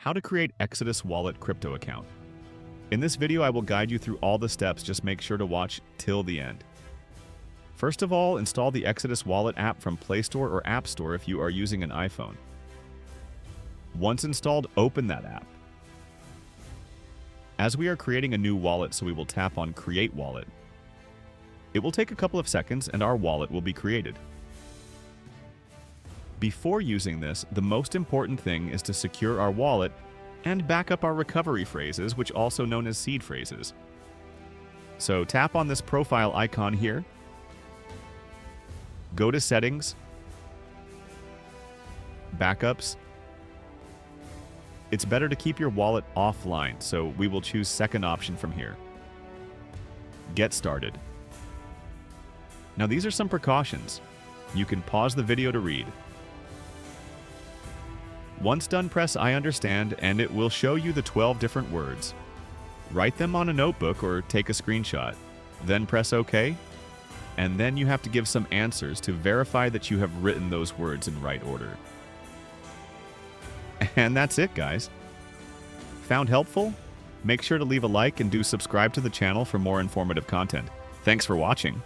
How to create Exodus Wallet crypto account. In this video, I will guide you through all the steps, just make sure to watch till the end. First of all, install the Exodus Wallet app from Play Store or App Store if you are using an iPhone. Once installed, open that app. As we are creating a new wallet, so we will tap on Create Wallet. It will take a couple of seconds and our wallet will be created. Before using this, the most important thing is to secure our wallet and back up our recovery phrases, which also known as seed phrases. So tap on this profile icon here, go to Settings, Backups. It's better to keep your wallet offline, so we will choose second option from here. Get started. Now these are some precautions. You can pause the video to read. Once done, press I understand and it will show you the 12 different words. Write them on a notebook or take a screenshot. Then press OK. And then you have to give some answers to verify that you have written those words in right order. And that's it, guys. Found helpful? Make sure to leave a like and do subscribe to the channel for more informative content. Thanks for watching.